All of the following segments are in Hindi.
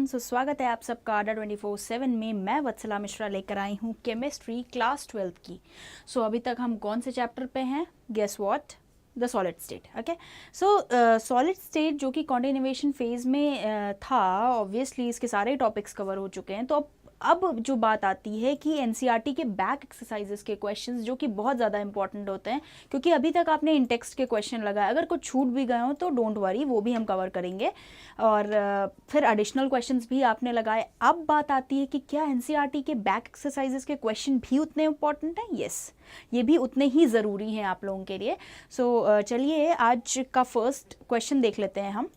एवरीवन, सो स्वागत है आप सबका Adda247 में। मैं वत्सला मिश्रा लेकर आई हूँ केमिस्ट्री क्लास 12 की। सो अभी तक हम कौन से चैप्टर पे हैं? Guess what? The solid state. Okay, so solid state जो कि कॉन्टिन्यूएशन फेज में था, ऑब्वियसली इसके सारे टॉपिक्स कवर हो चुके हैं। तो अब जो बात आती है कि एनसीईआरटी के बैक एक्सरसाइजेस के क्वेश्चंस जो कि बहुत ज़्यादा इंपॉर्टेंट होते हैं, क्योंकि अभी तक आपने इन टेक्स्ट के क्वेश्चन लगाए, अगर कुछ छूट भी गए हो तो डोंट वरी, वो भी हम कवर करेंगे। और फिर एडिशनल क्वेश्चंस भी आपने लगाए। अब बात आती है कि क्या एनसीईआरटी के बैक एक्सरसाइजेस के क्वेश्चन भी उतने इंपॉर्टेंट हैं? यस, ये भी उतने ही ज़रूरी हैं आप लोगों के लिए। सो चलिए आज का फर्स्ट क्वेश्चन देख लेते हैं हम।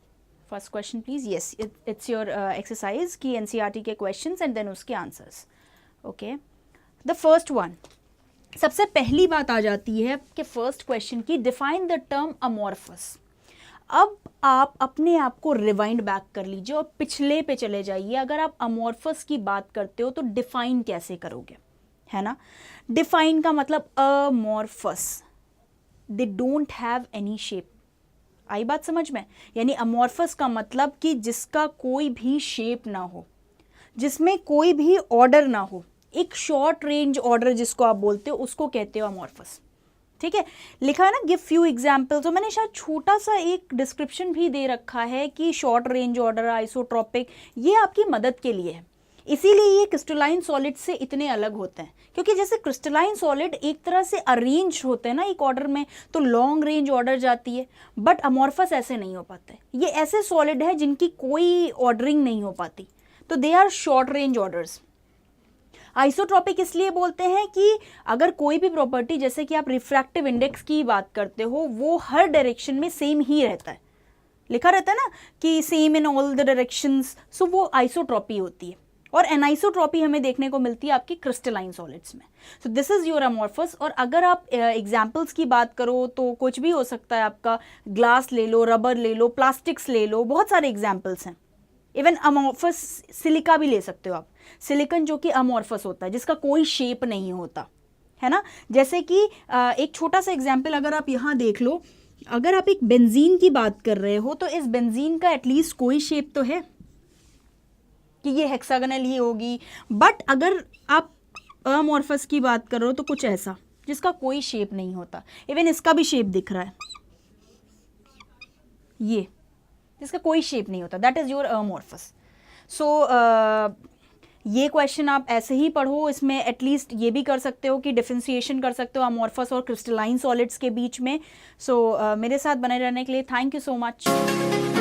First question please. Yes, it's your exercise की एनसीईआरटी के क्वेश्चंस एंड देन उसके answers. Okay, the first one, सबसे पहली बात आ जाती है कि फर्स्ट क्वेश्चन की, डिफाइन द टर्म अमॉर्फस। अब आप अपने आप को रिवाइंड बैक कर लीजिए और पिछले पे चले जाइए। अगर आप अमॉर्फस की बात करते हो तो डिफाइन कैसे करोगे, है ना? डिफाइन का मतलब amorphous, they don't have any shape. आई बात समझ में? यानी अमॉर्फस का मतलब कि जिसका कोई भी शेप ना हो, जिसमें कोई भी ऑर्डर ना हो, एक शॉर्ट रेंज ऑर्डर जिसको आप बोलते हो, उसको कहते हो अमॉर्फस। ठीक है, लिखा है ना गिव फ्यू एग्जाम्पल्स। तो मैंने शायद छोटा सा एक डिस्क्रिप्शन भी दे रखा है कि शॉर्ट रेंज ऑर्डर, आइसोट्रॉपिक, ये आपकी मदद के लिए है। इसीलिए ये क्रिस्टलाइन सॉलिड से इतने अलग होते हैं, क्योंकि जैसे क्रिस्टलाइन सॉलिड एक तरह से अरेंज होते हैं ना एक ऑर्डर में, तो लॉन्ग रेंज ऑर्डर जाती है। बट अमॉर्फस ऐसे नहीं हो पाते। ये ऐसे सॉलिड है जिनकी कोई ऑर्डरिंग नहीं हो पाती, तो they are short range orders. Isotropic इसलिए बोलते हैं कि अगर कोई भी प्रॉपर्टी, जैसे कि आप रिफ्रैक्टिव इंडेक्स की बात करते हो, वो हर डायरेक्शन में सेम ही रहता है, लिखा रहता है ना कि same in all the directions, so वो आइसोट्रॉपी होती है। और एनाइसोट्रॉपी हमें देखने को मिलती है आपकी क्रिस्टलाइन सॉलिड्स में। So this is your amorphous. और अगर आप एग्जाम्पल्स की बात करो तो कुछ भी हो सकता है आपका, ग्लास ले लो, रबर ले लो, प्लास्टिक्स ले लो, बहुत सारे एग्जाम्पल्स हैं। इवन अमॉर्फस सिलिका भी ले सकते हो आप, सिलिकन जो कि अमॉर्फस होता है, जिसका कोई शेप नहीं होता, है ना? जैसे कि एक छोटा सा एग्जाम्पल अगर आप यहाँ देख लो, अगर आप एक बेंजीन की बात कर रहे हो तो इस बेंजीन का एटलीस्ट कोई शेप तो है कि ये हेक्सागोनल ही होगी। बट अगर आप अमॉर्फस की बात करो तो कुछ ऐसा जिसका कोई शेप नहीं होता। इवन इसका भी शेप दिख रहा है, ये जिसका कोई शेप नहीं होता, दैट इज योर अमॉर्फस। सो ये क्वेश्चन आप ऐसे ही पढ़ो, इसमें एटलीस्ट ये भी कर सकते हो कि डिफरेंशिएशन कर सकते हो अमॉर्फस और क्रिस्टलाइन सॉलिड्स के बीच में। सो मेरे साथ बने रहने के लिए थैंक यू सो मच।